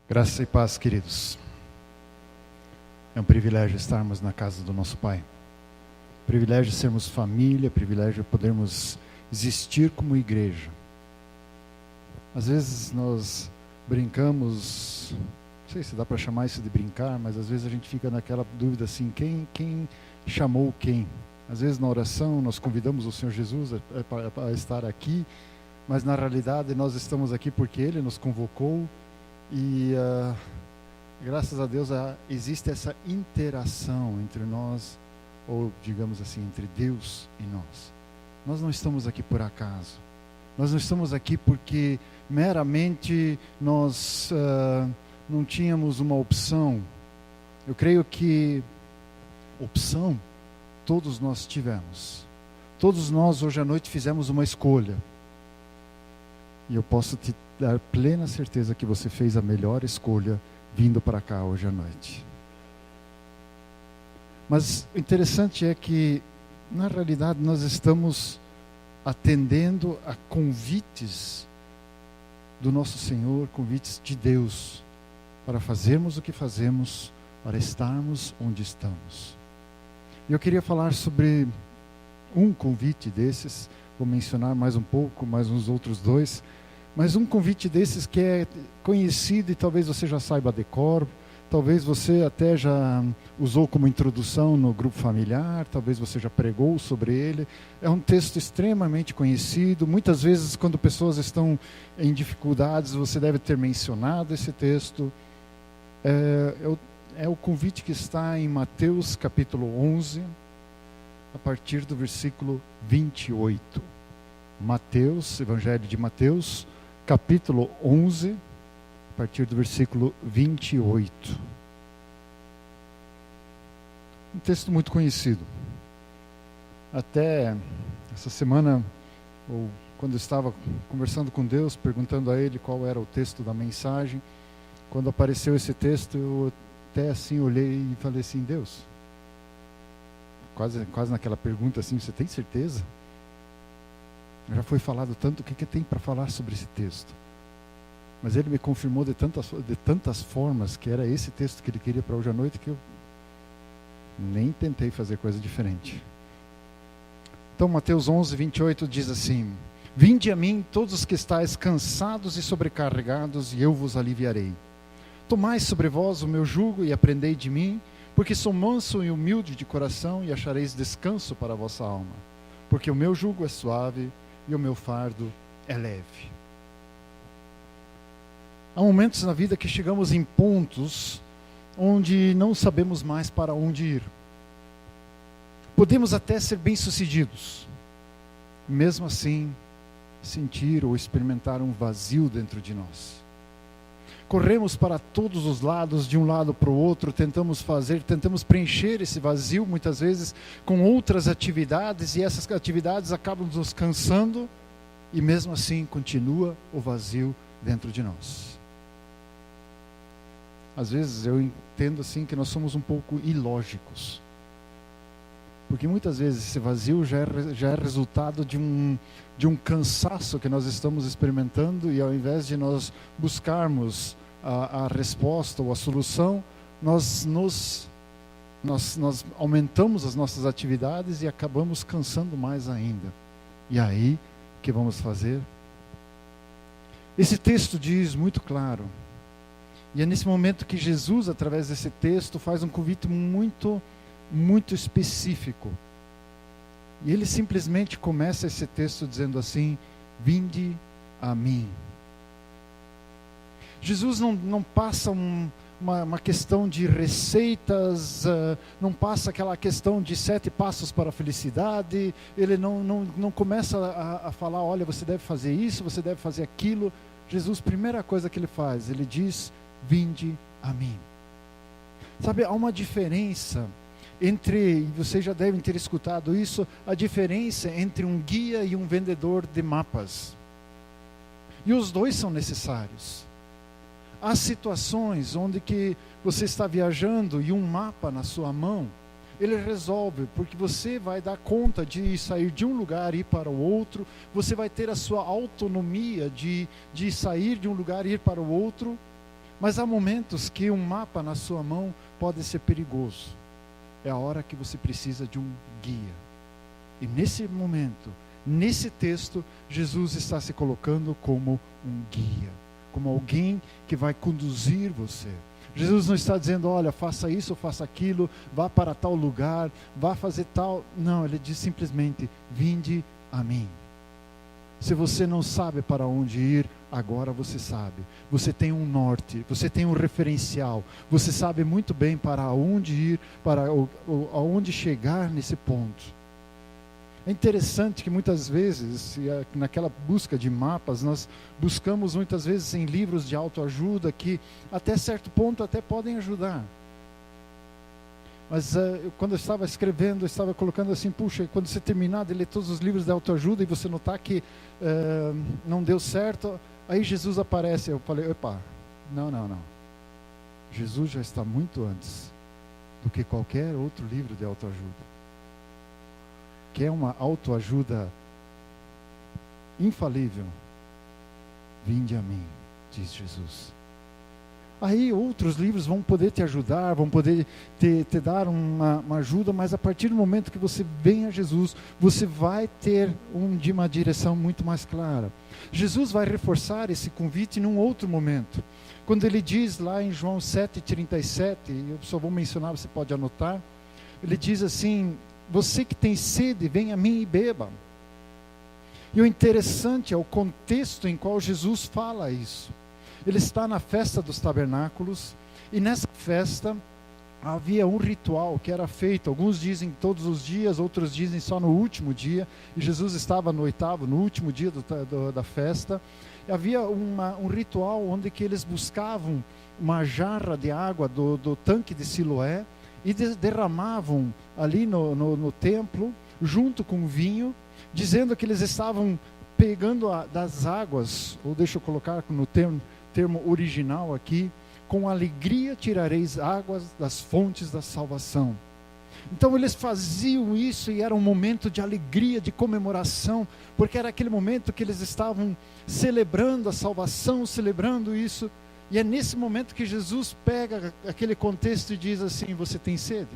Graça e paz, queridos. É um privilégio estarmos na casa do nosso Pai. Privilégio sermos família, privilégio podermos existir como igreja. Às vezes nós brincamos, não sei se dá para chamar isso de brincar, mas às vezes a gente fica naquela dúvida assim, quem chamou quem? Às vezes na oração nós convidamos o Senhor Jesus a estar aqui, mas na realidade nós estamos aqui porque Ele nos convocou. E graças a Deus existe essa interação entre nós, ou digamos assim, entre Deus e nós. Nós não estamos aqui por acaso. Nós não estamos aqui porque meramente nós não tínhamos uma opção. Eu creio que opção todos nós tivemos. Todos nós hoje à noite fizemos uma escolha. E eu posso te dar plena certeza que você fez a melhor escolha vindo para cá hoje à noite. Mas o interessante é que, na realidade, nós estamos atendendo a convites do nosso Senhor, convites de Deus, para fazermos o que fazemos, para estarmos onde estamos. E eu queria falar sobre um convite desses, vou mencionar mais um pouco, mais uns outros dois, mas um convite desses que é conhecido e talvez você já saiba de cor, talvez você até já usou como introdução no grupo familiar, talvez você já pregou sobre ele. É um texto extremamente conhecido, muitas vezes quando pessoas estão em dificuldades você deve ter mencionado esse texto. É o convite que está em Mateus capítulo 11, a partir do versículo 28. Mateus, Evangelho de Mateus, capítulo 11, a partir do versículo 28. Um texto muito conhecido. Até essa semana, ou quando eu estava conversando com Deus, perguntando a Ele qual era o texto da mensagem, quando apareceu esse texto, eu até assim olhei e falei assim, Deus, quase naquela pergunta assim, você tem certeza? Já foi falado tanto, o que tem para falar sobre esse texto? Mas Ele me confirmou de tantas formas que era esse texto que Ele queria para hoje à noite, que eu nem tentei fazer coisa diferente. Então Mateus 11, 28 diz assim: Vinde a mim todos os que estáis cansados e sobrecarregados, e eu vos aliviarei. Tomai sobre vós o meu jugo e aprendei de mim, porque sou manso e humilde de coração, e achareis descanso para a vossa alma. Porque o meu jugo é suave e o meu fardo é leve. Há momentos na vida que chegamos em pontos onde não sabemos mais para onde ir. Podemos até ser bem-sucedidos, mesmo assim sentir ou experimentar um vazio dentro de nós. Corremos para todos os lados, de um lado para o outro, tentamos preencher esse vazio, muitas vezes, com outras atividades, e essas atividades acabam nos cansando, e mesmo assim continua o vazio dentro de nós. Às vezes eu entendo assim que nós somos um pouco ilógicos, porque muitas vezes esse vazio já é resultado de um cansaço que nós estamos experimentando, e ao invés de nós buscarmos a resposta ou a solução, nós aumentamos as nossas atividades e acabamos cansando mais ainda. E aí, o que vamos fazer? Esse texto diz muito claro, e é nesse momento que Jesus, através desse texto, faz um convite muito específico. E ele simplesmente começa esse texto dizendo assim: Vinde a mim. Jesus não passa uma questão de receitas, não passa aquela questão de 7 passos para a felicidade. Ele não começa a falar, olha, você deve fazer isso, você deve fazer aquilo. Jesus, primeira coisa que ele faz, ele diz: Vinde a mim. Sabe, há uma diferença entre, e vocês já devem ter escutado isso, a diferença entre um guia e um vendedor de mapas. E os dois são necessários. Há situações onde que você está viajando e um mapa na sua mão, ele resolve, porque você vai dar conta de sair de um lugar e ir para o outro, você vai ter a sua autonomia de sair de um lugar e ir para o outro. Mas há momentos que um mapa na sua mão pode ser perigoso. É a hora que você precisa de um guia. E nesse momento, nesse texto, Jesus está se colocando como um guia, como alguém que vai conduzir você. Jesus não está dizendo, olha, faça isso, faça aquilo, vá para tal lugar, vá fazer tal. Não, ele diz simplesmente, vinde a mim. Se você não sabe para onde ir, agora você sabe. Você tem um norte, você tem um referencial. Você sabe muito bem para onde ir, para aonde chegar nesse ponto. É interessante que muitas vezes, naquela busca de mapas, nós buscamos muitas vezes em livros de autoajuda que até certo ponto até podem ajudar. Mas quando eu estava escrevendo, eu estava colocando assim, puxa, quando você terminar de ler todos os livros de autoajuda e você notar que não deu certo, aí Jesus aparece. Eu falei, opa, não. Jesus já está muito antes do que qualquer outro livro de autoajuda. Quer uma autoajuda infalível? Vinde a mim, diz Jesus. Aí outros livros vão poder te ajudar, vão poder te dar uma ajuda, mas a partir do momento que você vem a Jesus, você vai ter uma direção muito mais clara. Jesus vai reforçar esse convite num outro momento. Quando ele diz lá em João 7,37, eu só vou mencionar, você pode anotar, ele diz assim, você que tem sede, venha a mim e beba. E o interessante é o contexto em qual Jesus fala isso. Ele está na festa dos tabernáculos, e nessa festa havia um ritual que era feito, alguns dizem todos os dias, outros dizem só no último dia, e Jesus estava no último dia da festa. E havia um ritual onde que eles buscavam uma jarra de água do tanque de Siloé, e derramavam ali no templo, junto com o vinho, dizendo que eles estavam pegando das águas, ou deixa eu colocar no termo original aqui, com alegria tirareis águas das fontes da salvação. Então eles faziam isso e era um momento de alegria, de comemoração, porque era aquele momento que eles estavam celebrando a salvação, celebrando isso. E é nesse momento que Jesus pega aquele contexto e diz assim, você tem sede?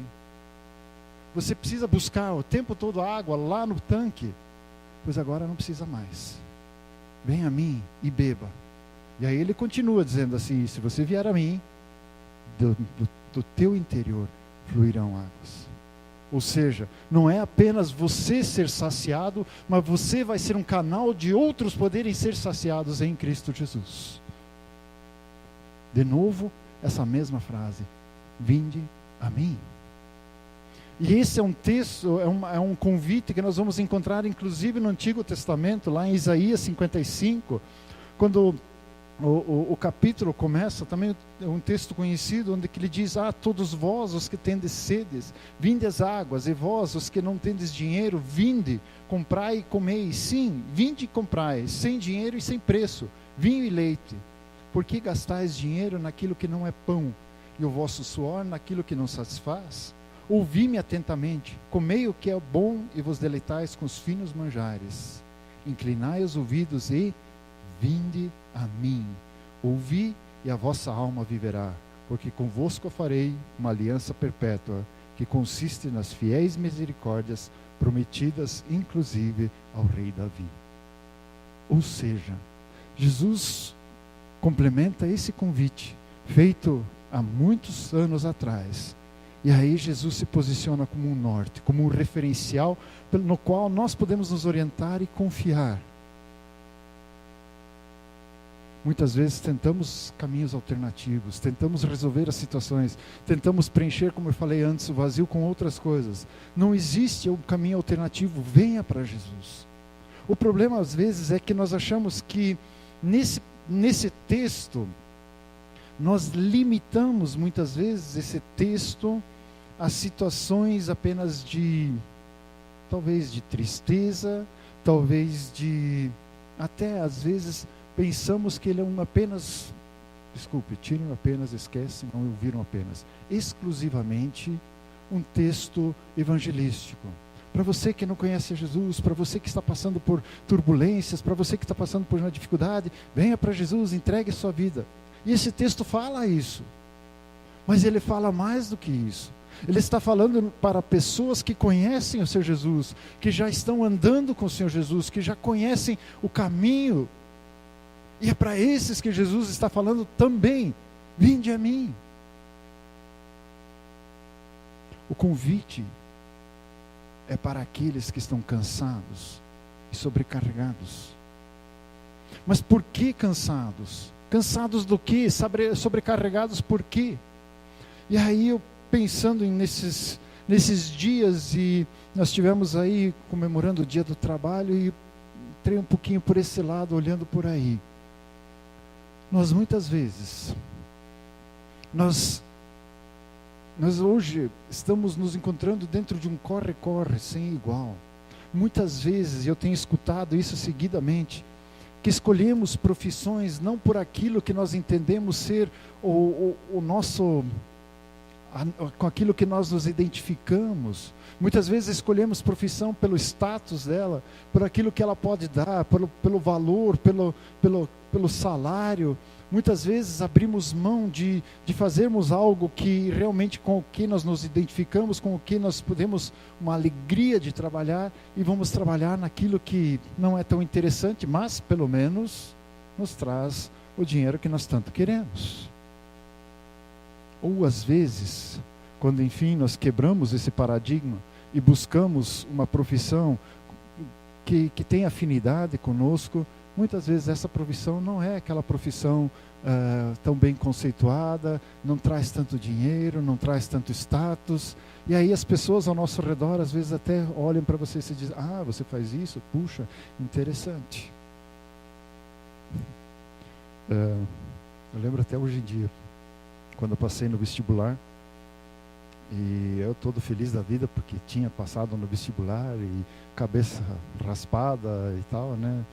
Você precisa buscar o tempo todo água lá no tanque? Pois agora não precisa mais. Venha a mim e beba. E aí ele continua dizendo assim, se você vier a mim, do teu interior fluirão águas. Ou seja, não é apenas você ser saciado, mas você vai ser um canal de outros poderem ser saciados em Cristo Jesus. De novo, essa mesma frase, vinde a mim. E esse é um texto, é um convite que nós vamos encontrar inclusive no Antigo Testamento, lá em Isaías 55, quando o capítulo começa, também é um texto conhecido, onde que ele diz, todos vós os que tendes sedes, vinde as águas, e vós os que não tendes dinheiro, vinde, comprai e comei. Sim, vinde e comprai, sem dinheiro e sem preço, vinho e leite. Por que gastais dinheiro naquilo que não é pão, e o vosso suor naquilo que não satisfaz? Ouvi-me atentamente, comei o que é bom e vos deleitais com os finos manjares. Inclinai os ouvidos e vinde a mim. Ouvi e a vossa alma viverá, porque convosco farei uma aliança perpétua, que consiste nas fiéis misericórdias prometidas inclusive ao rei Davi. Ou seja, Jesus complementa esse convite, feito há muitos anos atrás. E aí Jesus se posiciona como um norte, como um referencial no qual nós podemos nos orientar e confiar. Muitas vezes tentamos caminhos alternativos, tentamos resolver as situações, tentamos preencher, como eu falei antes, o vazio com outras coisas. Não existe um caminho alternativo, venha para Jesus. O problema às vezes é que nós achamos que nesse texto, nós limitamos muitas vezes esse texto a situações apenas talvez de tristeza, talvez até às vezes pensamos que ele é apenas, tirem apenas, esquecem, não ouviram apenas, exclusivamente um texto evangelístico. Para você que não conhece Jesus, para você que está passando por turbulências, para você que está passando por uma dificuldade, venha para Jesus, entregue sua vida. E esse texto fala isso. Mas ele fala mais do que isso. Ele está falando para pessoas que conhecem o Senhor Jesus, que já estão andando com o Senhor Jesus, que já conhecem o caminho. E é para esses que Jesus está falando também: vinde a mim. O convite é para aqueles que estão cansados e sobrecarregados. Mas por que cansados? Cansados do quê? Sobrecarregados por quê? E aí eu pensando nesses dias, e nós estivemos aí comemorando o dia do trabalho, e entrei um pouquinho por esse lado, olhando por aí. Nós muitas vezes, nós hoje estamos nos encontrando dentro de um corre-corre sem igual. Muitas vezes, eu tenho escutado isso seguidamente, que escolhemos profissões não por aquilo que nós entendemos ser o nosso, com aquilo que nós nos identificamos. Muitas vezes escolhemos profissão pelo status dela, por aquilo que ela pode dar, pelo valor, pelo salário. Muitas vezes abrimos mão de fazermos algo que realmente com o que nós nos identificamos, com o que nós podemos uma alegria de trabalhar, e vamos trabalhar naquilo que não é tão interessante, mas pelo menos nos traz o dinheiro que nós tanto queremos. Ou às vezes, quando enfim nós quebramos esse paradigma e buscamos uma profissão que tem afinidade conosco, muitas vezes essa profissão não é aquela profissão tão bem conceituada, não traz tanto dinheiro, não traz tanto status, e aí as pessoas ao nosso redor às vezes até olham para você e se dizem: ah, você faz isso? Puxa, interessante. Eu lembro até hoje em dia, quando eu passei no vestibular, e eu todo feliz da vida porque tinha passado no vestibular, e cabeça raspada e tal, né?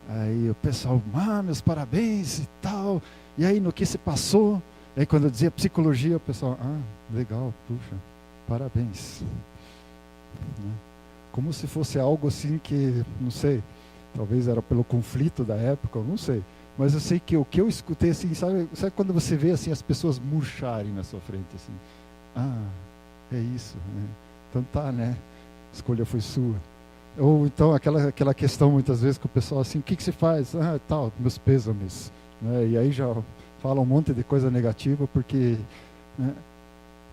Aí o pessoal: meus parabéns e tal. E aí no que se passou, aí quando eu dizia psicologia, o pessoal: legal, puxa, parabéns, né? Como se fosse algo assim que, não sei, talvez era pelo conflito da época, eu não sei. Mas eu sei que o que eu escutei assim, sabe quando você vê assim as pessoas murcharem na sua frente assim? É isso, né? Então tá, né? A escolha foi sua. Ou então aquela questão muitas vezes que o pessoal assim: o que você faz? Tal, meus pêsames, né? E aí já fala um monte de coisa negativa porque, né?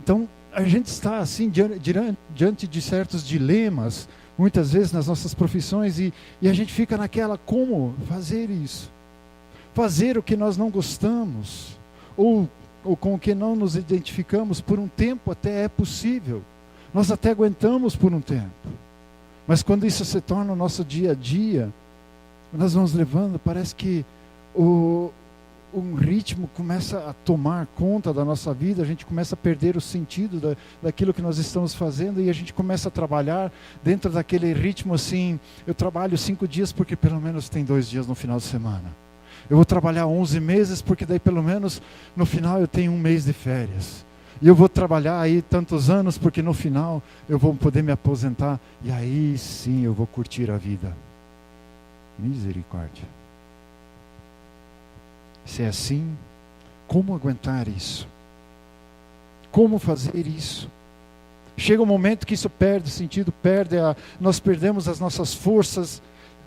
Então a gente está assim diante de certos dilemas muitas vezes nas nossas profissões, e a gente fica naquela: como fazer isso? Fazer o que nós não gostamos, ou com o que não nos identificamos, por um tempo até é possível, nós até aguentamos por um tempo, mas quando isso se torna o nosso dia a dia, nós vamos levando, parece que um ritmo começa a tomar conta da nossa vida, a gente começa a perder o sentido daquilo que nós estamos fazendo, e a gente começa a trabalhar dentro daquele ritmo assim: eu trabalho 5 dias porque pelo menos tem 2 dias no final de semana. Eu vou trabalhar 11 meses porque daí pelo menos no final eu tenho 1 mês de férias. E eu vou trabalhar aí tantos anos porque no final eu vou poder me aposentar. E aí sim eu vou curtir a vida. Misericórdia. Se é assim, como aguentar isso? Como fazer isso? Chega um momento que isso perde sentido, nós perdemos as nossas forças.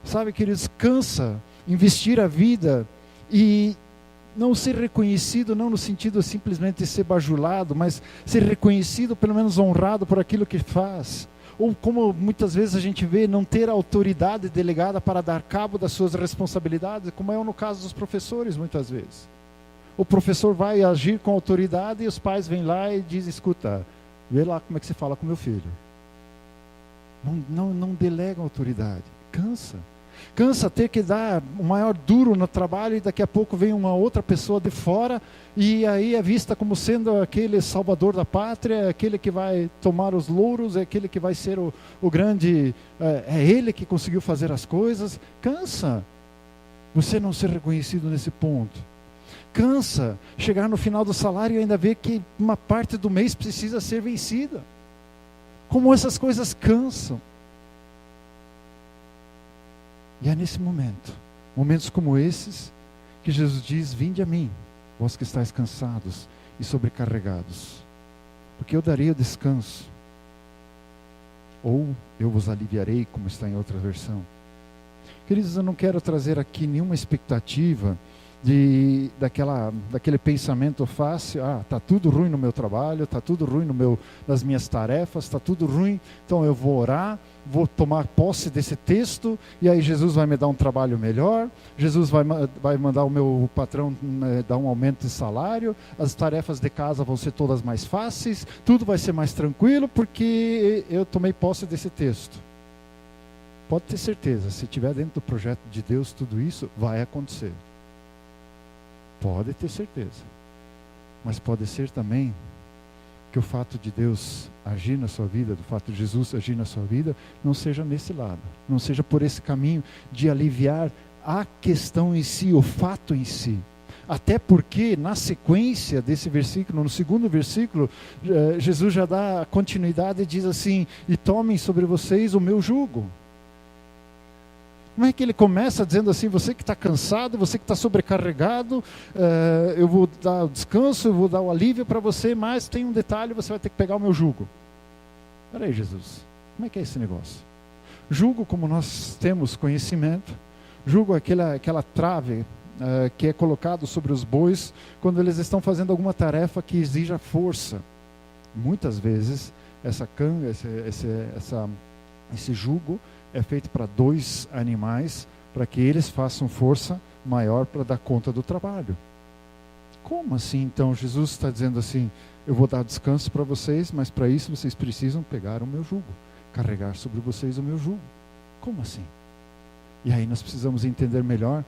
Sabe, queridos, cansa investir a vida e não ser reconhecido, não no sentido simplesmente de ser bajulado, mas ser reconhecido, pelo menos honrado por aquilo que faz. Ou como muitas vezes a gente vê, não ter autoridade delegada para dar cabo das suas responsabilidades, como é no caso dos professores muitas vezes. O professor vai agir com autoridade e os pais vêm lá e dizem: escuta, vê lá como é que você fala com meu filho. Não delegam autoridade. Cansa ter que dar o maior duro no trabalho, e daqui a pouco vem uma outra pessoa de fora, e aí é vista como sendo aquele salvador da pátria, aquele que vai tomar os louros, é aquele que vai ser o grande, é ele que conseguiu fazer as coisas. Cansa você não ser reconhecido nesse ponto. Cansa chegar no final do salário e ainda ver que uma parte do mês precisa ser vencida. Como essas coisas cansam. E é nesse momento, momentos como esses, que Jesus diz: vinde a mim, vós que estáis cansados e sobrecarregados, porque eu darei o descanso. Ou eu vos aliviarei, como está em outra versão. Queridos, eu não quero trazer aqui nenhuma expectativa daquele pensamento fácil. Está tudo ruim no meu trabalho, está tudo ruim nas minhas tarefas, está tudo ruim, então eu vou orar, vou tomar posse desse texto, e aí Jesus vai me dar um trabalho melhor, Jesus vai mandar o meu patrão dar um aumento de salário, as tarefas de casa vão ser todas mais fáceis, tudo vai ser mais tranquilo, porque eu tomei posse desse texto. Pode ter certeza, se estiver dentro do projeto de Deus, tudo isso vai acontecer. Pode ter certeza. Mas pode ser também que o fato de Deus agir na sua vida, do fato de Jesus agir na sua vida, não seja nesse lado, não seja por esse caminho de aliviar a questão em si, o fato em si. Até porque na sequência desse versículo, no segundo versículo, Jesus já dá continuidade e diz assim: e tomem sobre vocês o meu jugo. Como é que ele começa dizendo assim: você que está cansado, você que está sobrecarregado, eu vou dar o descanso, eu vou dar o alívio para você, mas tem um detalhe, você vai ter que pegar o meu jugo. Espera aí, Jesus, como é que é esse negócio? Jugo, como nós temos conhecimento, jugo é aquela trave que é colocado sobre os bois quando eles estão fazendo alguma tarefa que exija força. Muitas vezes essa canga, esse jugo é feito para 2 animais, para que eles façam força maior para dar conta do trabalho. Como assim? Então Jesus está dizendo assim: eu vou dar descanso para vocês, mas para isso vocês precisam pegar o meu jugo, carregar sobre vocês o meu jugo. Como assim? E aí nós precisamos entender melhor,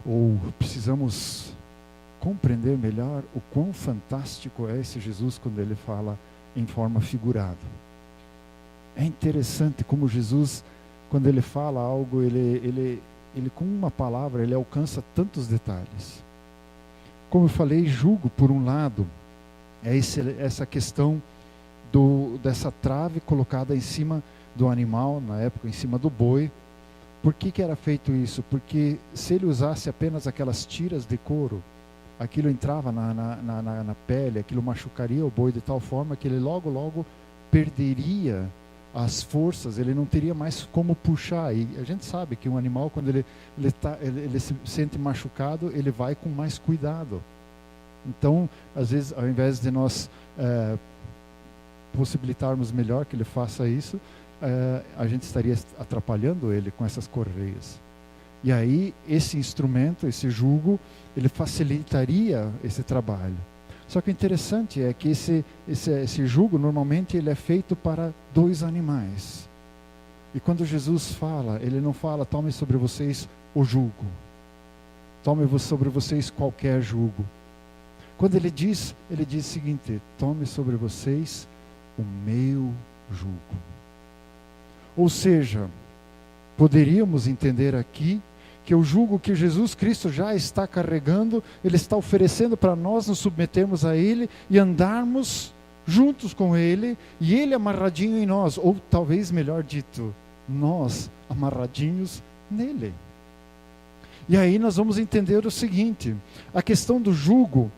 ou precisamos compreender melhor o quão fantástico é esse Jesus quando ele fala em forma figurada. É interessante como Jesus, quando ele fala algo, ele com uma palavra, ele alcança tantos detalhes. Como eu falei, jugo, por um lado, é essa questão dessa trave colocada em cima do animal, na época em cima do boi. Por que era feito isso? Porque se ele usasse apenas aquelas tiras de couro, aquilo entrava na pele, aquilo machucaria o boi de tal forma que ele logo perderia as forças, ele não teria mais como puxar. E a gente sabe que um animal, quando ele se sente machucado, ele vai com mais cuidado. Então, às vezes, ao invés de nós possibilitarmos melhor que ele faça isso, a gente estaria atrapalhando ele com essas correias. E aí, esse instrumento, esse jugo, ele facilitaria esse trabalho. Só que o interessante é que esse jugo, normalmente, ele é feito para 2 animais. E quando Jesus fala, ele não fala: tome sobre vocês o jugo. Tome sobre vocês qualquer jugo. Quando ele diz o seguinte: tome sobre vocês o meu jugo. Ou seja, poderíamos entender aqui que o jugo que Jesus Cristo já está carregando, Ele está oferecendo para nós nos submetermos a Ele e andarmos juntos com Ele, e Ele amarradinho em nós, ou talvez melhor dito, nós amarradinhos nele. E aí nós vamos entender o seguinte: a questão do jugo,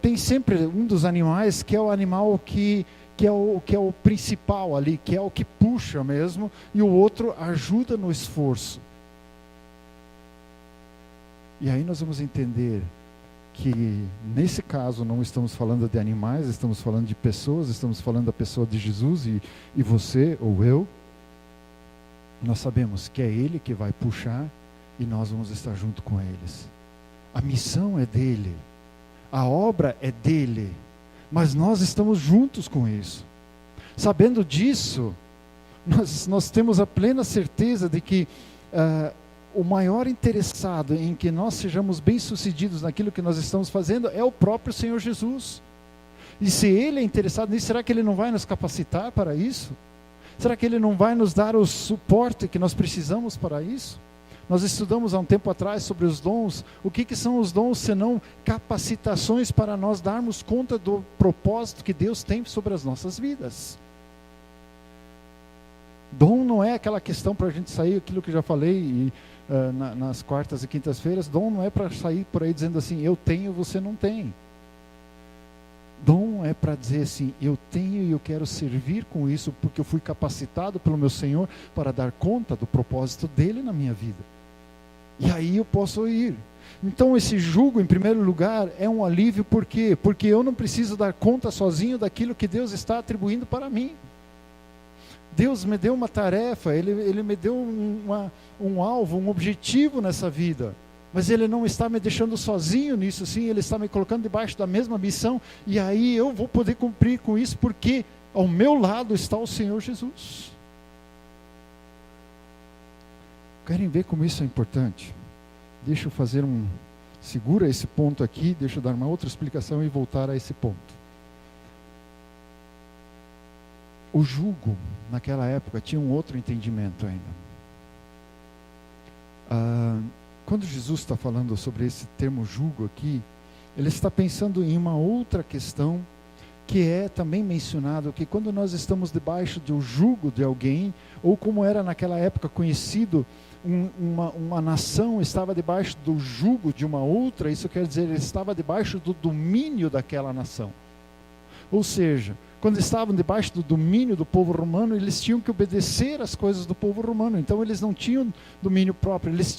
tem sempre um dos animais que é o animal que é o principal ali, que é o que puxa mesmo, e o outro ajuda no esforço. E aí nós vamos entender que nesse caso não estamos falando de animais, estamos falando de pessoas, estamos falando da pessoa de Jesus e você ou eu. Nós sabemos que é Ele que vai puxar e nós vamos estar junto com eles. A missão é dele, a obra é dele, mas nós estamos juntos com isso. Sabendo disso, nós temos a plena certeza de que o maior interessado em que nós sejamos bem-sucedidos naquilo que nós estamos fazendo é o próprio Senhor Jesus. E se Ele é interessado nisso, será que Ele não vai nos capacitar para isso? Será que Ele não vai nos dar o suporte que nós precisamos para isso? Nós estudamos há um tempo atrás sobre os dons. O que são os dons senão capacitações para nós darmos conta do propósito que Deus tem sobre as nossas vidas? Dom não é aquela questão para a gente sair, aquilo que eu já falei nas quartas e quintas-feiras. Dom não é para sair por aí dizendo assim, eu tenho, você não tem. Dom é para dizer assim, eu tenho e eu quero servir com isso, porque eu fui capacitado pelo meu Senhor para dar conta do propósito dele na minha vida. E aí eu posso ir. Então esse jugo, em primeiro lugar, é um alívio. Por quê? Porque eu não preciso dar conta sozinho daquilo que Deus está atribuindo para mim. Deus me deu uma tarefa, Ele me deu um alvo, um objetivo nessa vida. Mas Ele não está me deixando sozinho nisso, sim, Ele está me colocando debaixo da mesma missão. E aí eu vou poder cumprir com isso, porque ao meu lado está o Senhor Jesus. Querem ver como isso é importante? Deixa eu fazer segura esse ponto aqui, deixa eu dar uma outra explicação e voltar a esse ponto. O jugo, naquela época, tinha um outro entendimento ainda. Quando Jesus está falando sobre esse termo jugo aqui, ele está pensando em uma outra questão, que é também mencionado, que quando nós estamos debaixo do jugo de alguém, ou como era naquela época conhecido, uma nação estava debaixo do jugo de uma outra, isso quer dizer, ele estava debaixo do domínio daquela nação. Ou seja, quando estavam debaixo do domínio do povo romano, eles tinham que obedecer às coisas do povo romano. Então eles não tinham domínio próprio, eles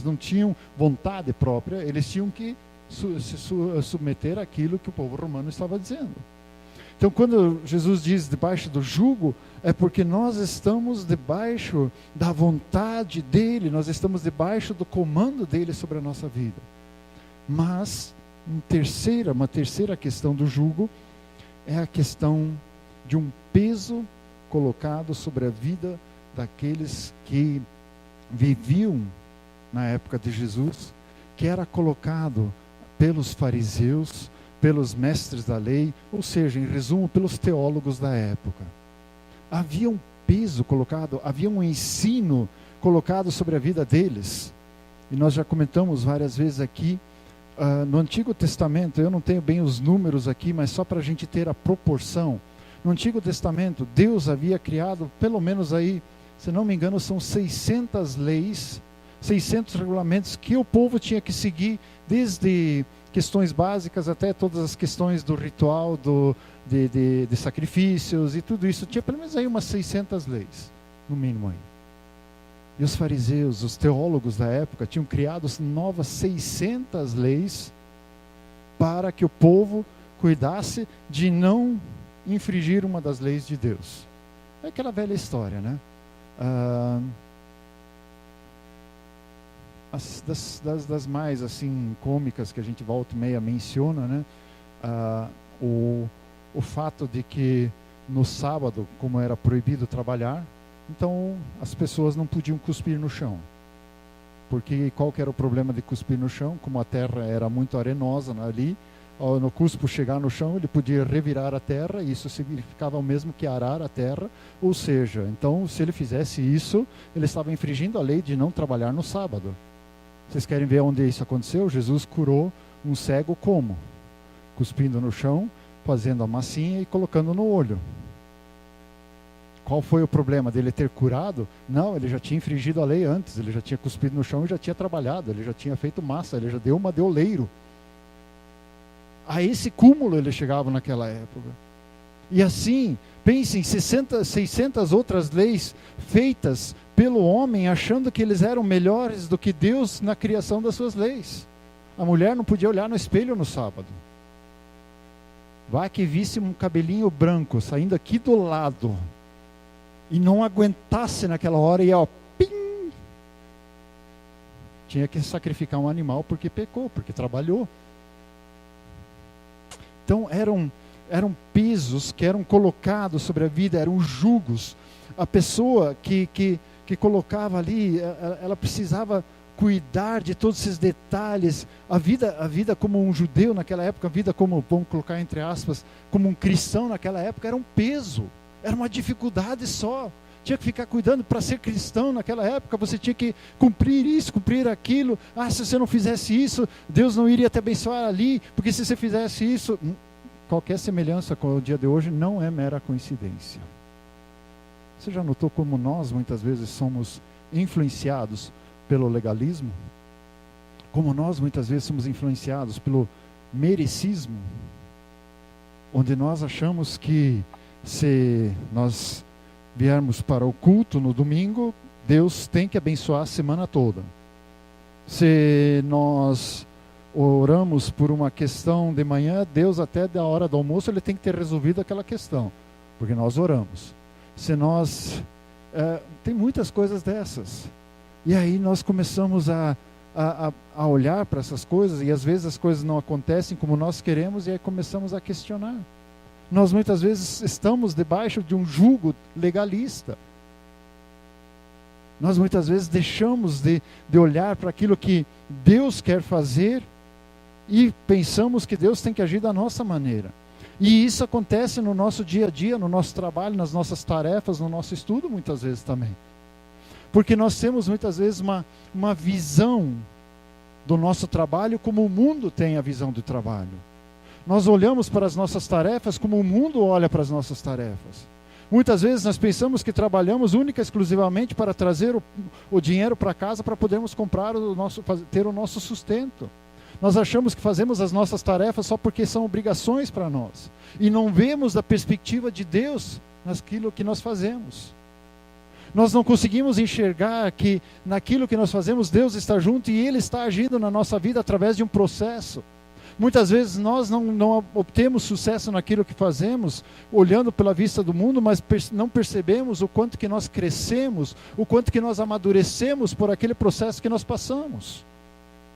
não tinham vontade própria, eles tinham que se submeter àquilo que o povo romano estava dizendo. Então quando Jesus diz debaixo do jugo, é porque nós estamos debaixo da vontade dele, nós estamos debaixo do comando dele sobre a nossa vida. Mas uma terceira questão do jugo é a questão de um peso colocado sobre a vida daqueles que viviam na época de Jesus, que era colocado pelos fariseus, pelos mestres da lei, ou seja, em resumo, pelos teólogos da época. Havia um peso colocado, havia um ensino colocado sobre a vida deles. E nós já comentamos várias vezes aqui, no Antigo Testamento, eu não tenho bem os números aqui, mas só para a gente ter a proporção. No Antigo Testamento, Deus havia criado, pelo menos aí, se não me engano, são 600 leis, 600 regulamentos que o povo tinha que seguir, desde questões básicas até todas as questões do ritual, de sacrifícios e tudo isso. Tinha pelo menos aí umas 600 leis, no mínimo aí. E os fariseus, os teólogos da época, tinham criado novas 600 leis para que o povo cuidasse de não infringir uma das leis de Deus. É aquela velha história, né? Das mais assim cômicas que a gente volta e meia menciona, né? O fato de que no sábado, como era proibido trabalhar, então as pessoas não podiam cuspir no chão. Porque qual que era o problema de cuspir no chão? Como a terra era muito arenosa ali, no cuspo chegar no chão, ele podia revirar a terra, e isso significava o mesmo que arar a terra. Ou seja, então se ele fizesse isso, ele estava infringindo a lei de não trabalhar no sábado. Vocês querem ver onde isso aconteceu? Jesus curou um cego como? Cuspindo no chão, fazendo a massinha e colocando no olho. Qual foi o problema dele ter curado? Não, ele já tinha infringido a lei antes, ele já tinha cuspido no chão e já tinha trabalhado, ele já tinha feito massa, ele já deu uma de oleiro. A esse cúmulo ele chegava naquela época. E assim, pensem, 600 outras leis feitas pelo homem, achando que eles eram melhores do que Deus na criação das suas leis. A mulher não podia olhar no espelho no sábado. Vai que visse um cabelinho branco saindo aqui do lado e não aguentasse naquela hora e pim! Tinha que sacrificar um animal porque pecou, porque trabalhou. Então eram pesos que eram colocados sobre a vida, eram jugos. A pessoa que colocava ali, ela precisava cuidar de todos esses detalhes. A vida como um judeu naquela época, a vida como, vamos colocar entre aspas, como um cristão naquela época, era um peso, era uma dificuldade só. Tinha que ficar cuidando. Para ser cristão naquela época, você tinha que cumprir isso, cumprir aquilo. Se você não fizesse isso, Deus não iria te abençoar ali, porque se você fizesse isso, qualquer semelhança com o dia de hoje não é mera coincidência. Você já notou como nós muitas vezes somos influenciados pelo legalismo? Como nós muitas vezes somos influenciados pelo merecismo? Onde nós achamos que se nós viermos para o culto no domingo, Deus tem que abençoar a semana toda. Se nós oramos por uma questão de manhã, Deus até da hora do almoço ele tem que ter resolvido aquela questão, porque nós oramos. Se nós tem muitas coisas dessas, e aí nós começamos a olhar para essas coisas, e às vezes as coisas não acontecem como nós queremos, e aí começamos a questionar. Nós muitas vezes estamos debaixo de um jugo legalista. Nós muitas vezes deixamos de olhar para aquilo que Deus quer fazer e pensamos que Deus tem que agir da nossa maneira. E isso acontece no nosso dia a dia, no nosso trabalho, nas nossas tarefas, no nosso estudo muitas vezes também. Porque nós temos muitas vezes uma visão do nosso trabalho como o mundo tem a visão do trabalho. Nós olhamos para as nossas tarefas como o mundo olha para as nossas tarefas. Muitas vezes nós pensamos que trabalhamos única e exclusivamente para trazer o dinheiro para casa para podermos comprar ter o nosso sustento. Nós achamos que fazemos as nossas tarefas só porque são obrigações para nós. E não vemos da perspectiva de Deus naquilo que nós fazemos. Nós não conseguimos enxergar que naquilo que nós fazemos Deus está junto e Ele está agindo na nossa vida através de um processo. Muitas vezes nós não obtemos sucesso naquilo que fazemos, olhando pela vista do mundo, mas não percebemos o quanto que nós crescemos, o quanto que nós amadurecemos por aquele processo que nós passamos.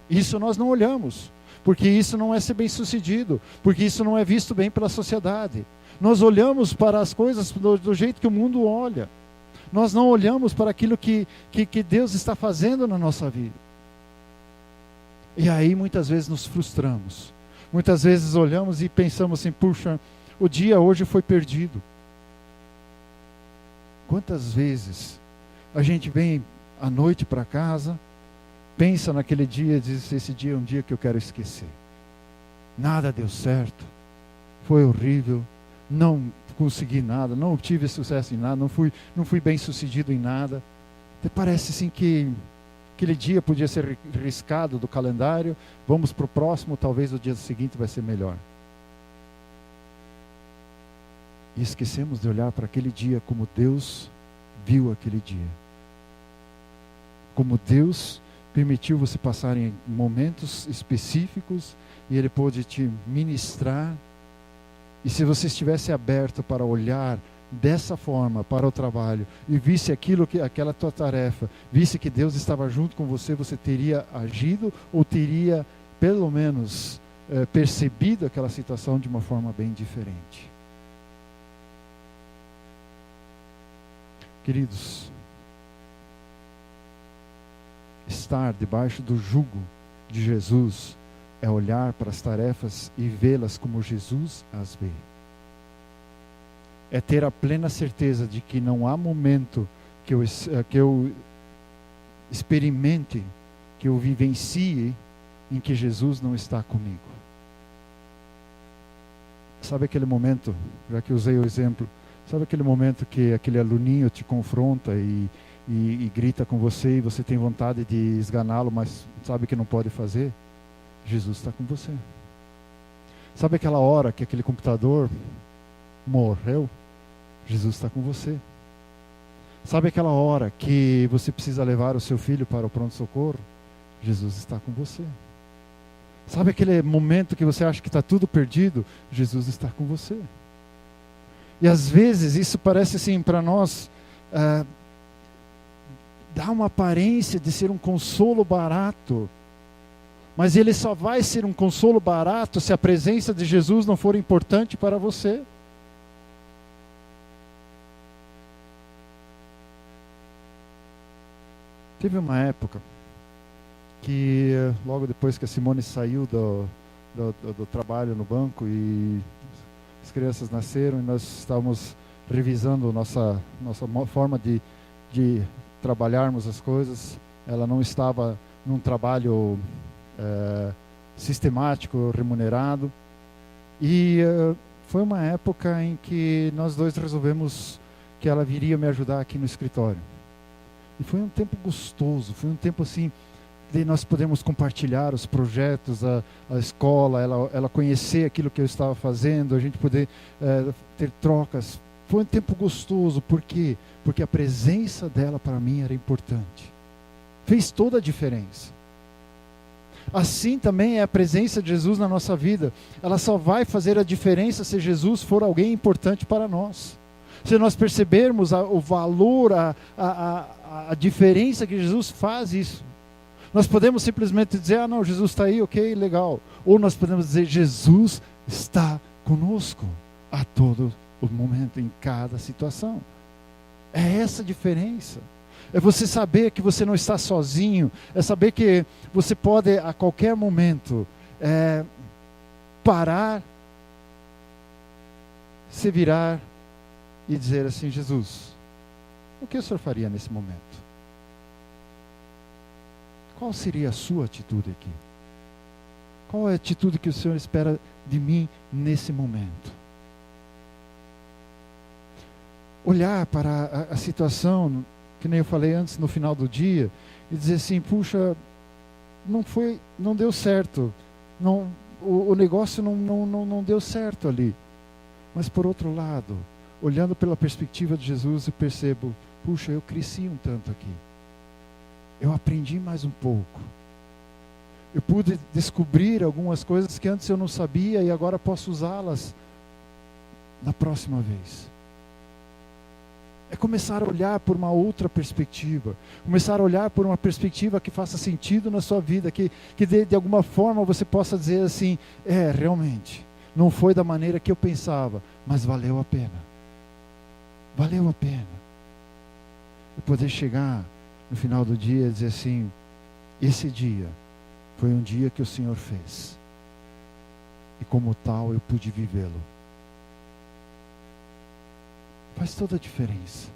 Isso nós não olhamos, porque isso não é ser bem sucedido, porque isso não é visto bem pela sociedade. Nós olhamos para as coisas do jeito que o mundo olha. Nós não olhamos para aquilo que Deus está fazendo na nossa vida. E aí muitas vezes nos frustramos. Muitas vezes olhamos e pensamos assim, puxa, o dia hoje foi perdido. Quantas vezes a gente vem à noite para casa, pensa naquele dia e diz, esse dia é um dia que eu quero esquecer. Nada deu certo, foi horrível, não consegui nada, não tive sucesso em nada, não fui bem sucedido em nada. Até parece assim que aquele dia podia ser riscado do calendário, vamos para o próximo, talvez o dia seguinte vai ser melhor. E esquecemos de olhar para aquele dia como Deus viu aquele dia. Como Deus permitiu você passar em momentos específicos e Ele pôde te ministrar. E se você estivesse aberto para olhar dessa forma para o trabalho e visse aquela tua tarefa, visse que Deus estava junto com você, você teria agido ou teria pelo menos percebido aquela situação de uma forma bem diferente. Queridos, estar debaixo do jugo de Jesus é olhar para as tarefas e vê-las como Jesus as vê. É ter a plena certeza de que não há momento que eu experimente, que eu vivencie, em que Jesus não está comigo. Sabe aquele momento, já que usei o exemplo, sabe aquele momento que aquele aluninho te confronta e grita com você e você tem vontade de esganá-lo, mas sabe que não pode fazer? Jesus está com você. Sabe aquela hora que aquele computador morreu? Jesus está com você. Sabe aquela hora que você precisa levar o seu filho para o pronto-socorro? Jesus está com você. Sabe aquele momento que você acha que está tudo perdido? Jesus está com você. E às vezes isso parece assim para nós, dá uma aparência de ser um consolo barato. Mas ele só vai ser um consolo barato se a presença de Jesus não for importante para você. Teve uma época que logo depois que a Simone saiu do trabalho no banco e as crianças nasceram e nós estávamos revisando nossa forma de trabalharmos as coisas. Ela não estava num trabalho sistemático, remunerado, e foi uma época em que nós dois resolvemos que ela viria me ajudar aqui no escritório. E foi um tempo gostoso, foi um tempo assim, de nós podemos compartilhar os projetos, a escola, ela conhecer aquilo que eu estava fazendo, a gente poder ter trocas. Foi um tempo gostoso, por quê? Porque a presença dela para mim era importante. Fez toda a diferença. Assim também é a presença de Jesus na nossa vida. Ela só vai fazer a diferença se Jesus for alguém importante para nós. Se nós percebermos o valor, a diferença que Jesus faz isso. Nós podemos simplesmente dizer, não, Jesus está aí, ok, legal. Ou nós podemos dizer, Jesus está conosco a todo o momento, em cada situação. É essa a diferença. É você saber que você não está sozinho. É saber que você pode a qualquer momento parar, se virar e dizer assim, Jesus, o que o Senhor faria nesse momento? Qual seria a sua atitude aqui? Qual é a atitude que o Senhor espera de mim nesse momento? Olhar para a situação, que nem eu falei antes, no final do dia, e dizer assim, puxa, não deu certo, o negócio não deu certo ali. Mas por outro lado, olhando pela perspectiva de Jesus, eu percebo, puxa, eu cresci um tanto aqui. Eu aprendi mais um pouco. Eu pude descobrir algumas coisas que antes eu não sabia e agora posso usá-las na próxima vez. É começar a olhar por uma outra perspectiva. Começar a olhar por uma perspectiva que faça sentido na sua vida. Que de alguma forma você possa dizer assim, realmente, não foi da maneira que eu pensava, mas valeu a pena. Valeu a pena. E poder chegar no final do dia e dizer assim, esse dia foi um dia que o Senhor fez. E como tal eu pude vivê-lo. Faz toda a diferença.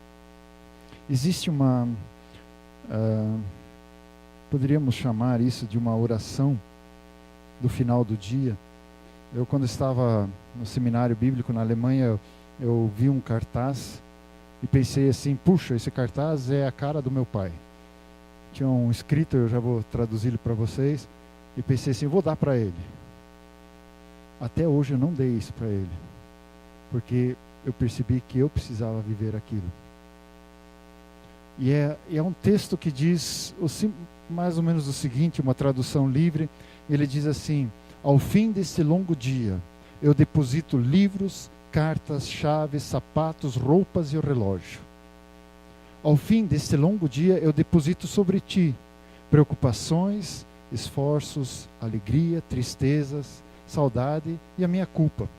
Existe poderíamos chamar isso de uma oração do final do dia. Eu, quando estava no seminário bíblico na Alemanha, eu vi um cartaz e pensei assim, puxa, esse cartaz é a cara do meu pai. Tinha um escrito, eu já vou traduzir para vocês, e pensei assim, vou dar para ele. Até hoje eu não dei isso para ele, porque eu percebi que eu precisava viver aquilo. E é um texto que diz mais ou menos o seguinte, uma tradução livre, ele diz assim, ao fim desse longo dia, eu deposito livros, cartas, chaves, sapatos, roupas e o relógio. Ao fim deste longo dia, eu deposito sobre ti preocupações, esforços, alegria, tristezas, saudade e a minha culpa.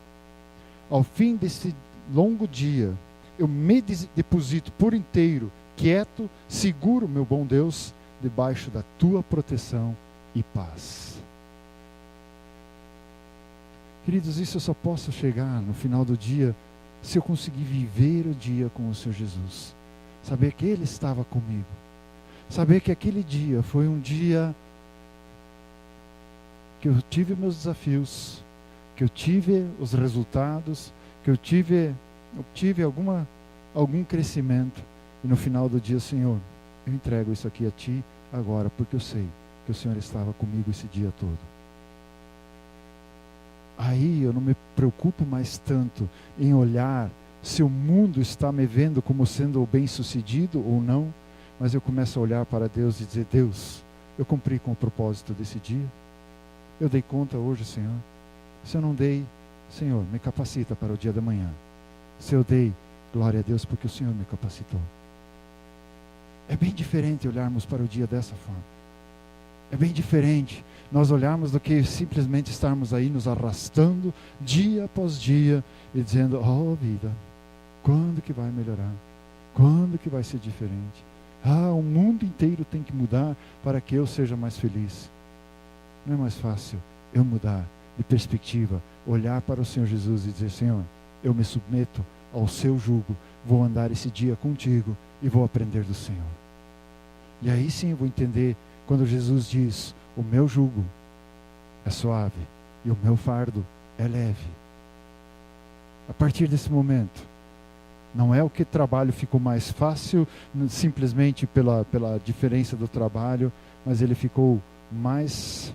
Ao fim desse longo dia, eu me deposito por inteiro, quieto, seguro, meu bom Deus, debaixo da tua proteção e paz. Queridos, isso eu só posso chegar no final do dia se eu conseguir viver o dia com o Senhor Jesus. Saber que Ele estava comigo. Saber que aquele dia foi um dia que eu tive meus desafios, que eu tive os resultados, que eu tive algum crescimento. E no final do dia, Senhor, eu entrego isso aqui a Ti agora, porque eu sei que o Senhor estava comigo esse dia todo. Aí eu não me preocupo mais tanto em olhar se o mundo está me vendo como sendo bem-sucedido ou não, mas eu começo a olhar para Deus e dizer, Deus, eu cumpri com o propósito desse dia. Eu dei conta hoje, Senhor. Se eu não dei, Senhor, me capacita para o dia da manhã. Se eu dei, glória a Deus, porque o Senhor me capacitou. É bem diferente olharmos para o dia dessa forma. É bem diferente nós olharmos do que simplesmente estarmos aí nos arrastando dia após dia e dizendo, oh vida, quando que vai melhorar? Quando que vai ser diferente? O mundo inteiro tem que mudar para que eu seja mais feliz. Não é mais fácil eu mudar de perspectiva, olhar para o Senhor Jesus e dizer, Senhor, eu me submeto ao seu jugo, vou andar esse dia contigo e vou aprender do Senhor. E aí sim eu vou entender quando Jesus diz, o meu jugo é suave e o meu fardo é leve. A partir desse momento, Não é o que trabalho ficou mais fácil, simplesmente pela diferença do trabalho, mas ele ficou mais...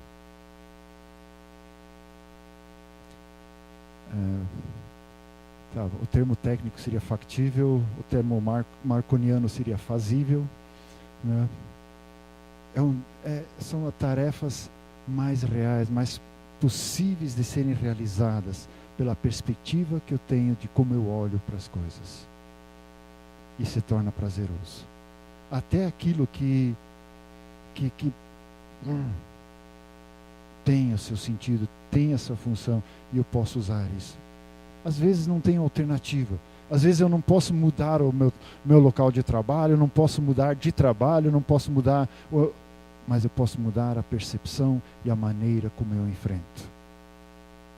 o termo técnico seria factível, o termo marconiano seria fazível, né? São tarefas mais reais, mais possíveis de serem realizadas pela perspectiva que eu tenho de como eu olho para as coisas. E se torna prazeroso. Até aquilo que tem o seu sentido, tem a sua função, e eu posso usar isso. Às vezes não tem alternativa. Às vezes eu não posso mudar o meu local de trabalho, eu não posso mudar de trabalho, eu não posso mudar... mas eu posso mudar a percepção e a maneira como eu enfrento.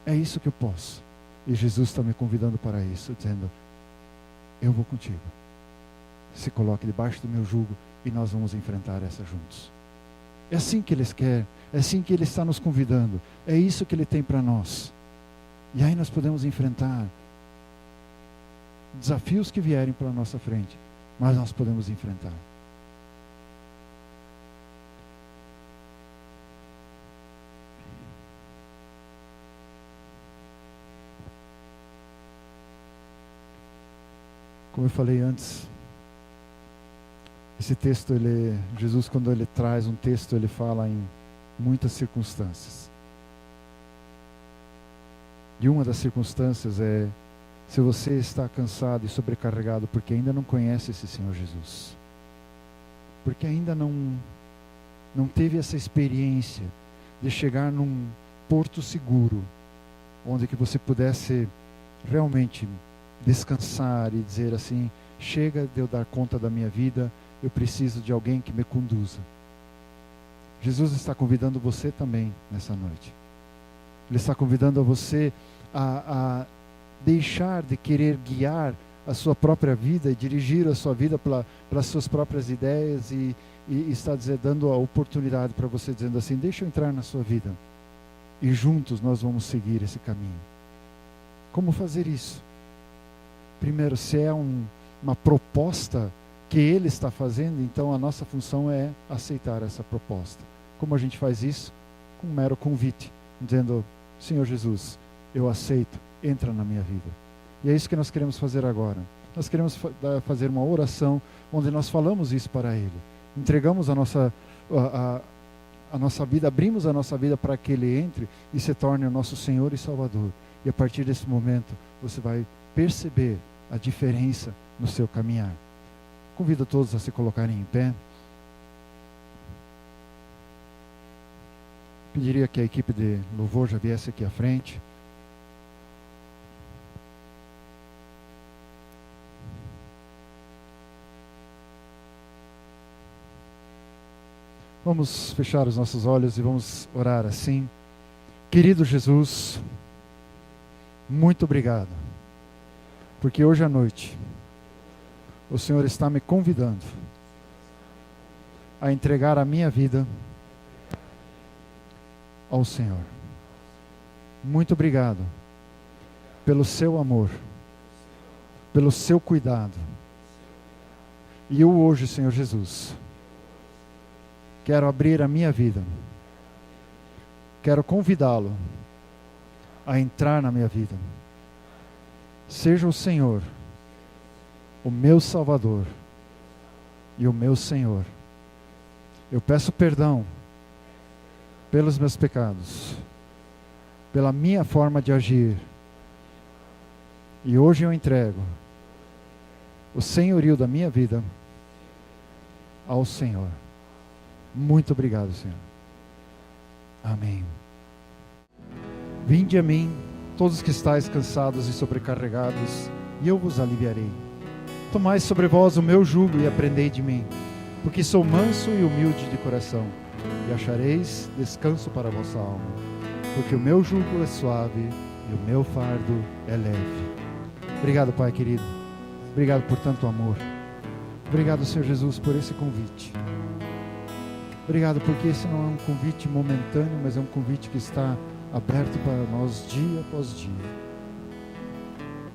É isso que eu posso. E Jesus está me convidando para isso, dizendo, eu vou contigo. Se coloque debaixo do meu jugo e nós vamos enfrentar essa juntos. É assim que Ele quer, é assim que Ele está nos convidando. É isso que Ele tem para nós. E aí nós podemos enfrentar desafios que vierem pela nossa frente, mas nós podemos enfrentar. Como eu falei antes, esse texto, Jesus, quando ele traz um texto, ele fala em muitas circunstâncias. E uma das circunstâncias é, se você está cansado e sobrecarregado porque ainda não conhece esse Senhor Jesus, porque ainda não teve essa experiência de chegar num porto seguro, onde que você pudesse realmente descansar e dizer assim, chega de eu dar conta da minha vida, eu preciso de alguém que me conduza. Jesus está convidando você também nessa noite. Ele está convidando a você a deixar de querer guiar a sua própria vida e dirigir a sua vida pelas suas próprias ideias e está dando a oportunidade para você, dizendo assim, deixa eu entrar na sua vida e juntos nós vamos seguir esse caminho. Como fazer isso? Primeiro, se é uma proposta que Ele está fazendo, então a nossa função é aceitar essa proposta. Como a gente faz isso? Com um mero convite, dizendo, Senhor Jesus, eu aceito, entra na minha vida. E é isso que nós queremos fazer agora. Nós queremos fazer uma oração onde nós falamos isso para Ele. Entregamos a nossa vida, abrimos a nossa vida para que Ele entre e se torne o nosso Senhor e Salvador. E a partir desse momento, você vai perceber a diferença no seu caminhar. Convido todos a se colocarem em pé. Pediria que a equipe de louvor já viesse aqui à frente. Vamos fechar os nossos olhos e vamos orar assim. Querido Jesus, muito obrigado, porque hoje à noite o Senhor está me convidando a entregar a minha vida ao Senhor. Muito obrigado pelo seu amor, pelo seu cuidado. E eu hoje, Senhor Jesus, quero abrir a minha vida, quero convidá-lo a entrar na minha vida. Seja o Senhor o meu Salvador e o meu Senhor. Eu peço perdão pelos meus pecados, pela minha forma de agir. E hoje eu entrego o senhorio da minha vida ao Senhor. Muito obrigado, Senhor. Amém. Vinde a mim, todos que estáis cansados e sobrecarregados, e eu vos aliviarei. Tomai sobre vós o meu jugo e aprendei de mim, porque sou manso e humilde de coração, e achareis descanso para a vossa alma, porque o meu jugo é suave e o meu fardo é leve. Obrigado, Pai querido. Obrigado por tanto amor. Obrigado, Senhor Jesus, por esse convite. Obrigado porque esse não é um convite momentâneo, mas é um convite que está aberto para nós dia após dia.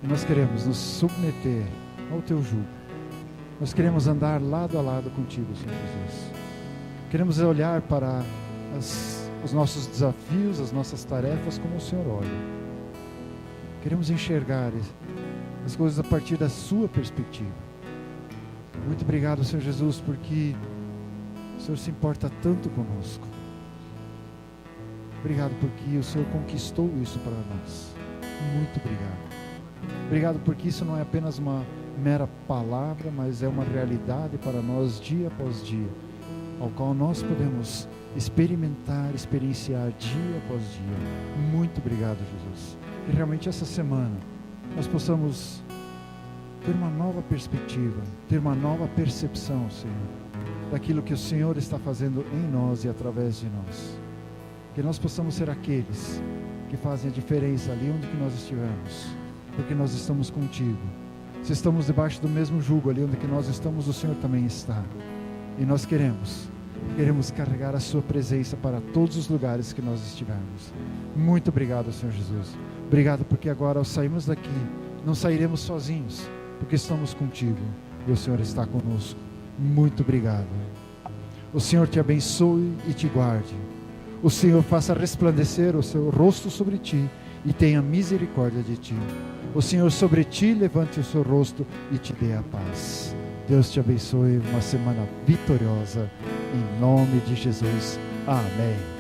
E nós queremos nos submeter ao teu jugo. Nós queremos andar lado a lado contigo, Senhor Jesus. Queremos olhar para os nossos desafios, as nossas tarefas como o Senhor olha. Queremos enxergar as coisas a partir da sua perspectiva. Muito obrigado, Senhor Jesus, porque o Senhor se importa tanto conosco. Obrigado porque o Senhor conquistou isso para nós. Muito obrigado. Obrigado porque isso não é apenas uma mera palavra, mas é uma realidade para nós dia após dia, ao qual nós podemos experimentar, experienciar dia após dia. Muito obrigado, Jesus. Que realmente essa semana nós possamos ter uma nova perspectiva, ter uma nova percepção, Senhor, daquilo que o Senhor está fazendo em nós e através de nós. Que nós possamos ser aqueles que fazem a diferença ali onde que nós estivermos, porque nós estamos contigo. Se estamos debaixo do mesmo jugo ali onde que nós estamos, o Senhor também está. E nós queremos carregar a sua presença para todos os lugares que nós estivermos. Muito obrigado, Senhor Jesus. Obrigado porque agora ao sairmos daqui, não sairemos sozinhos, porque estamos contigo e o Senhor está conosco. Muito obrigado. O Senhor te abençoe e te guarde. O Senhor faça resplandecer o seu rosto sobre ti e tenha misericórdia de ti. O Senhor sobre ti levante o seu rosto e te dê a paz. Deus te abençoe, uma semana vitoriosa, em nome de Jesus. Amém.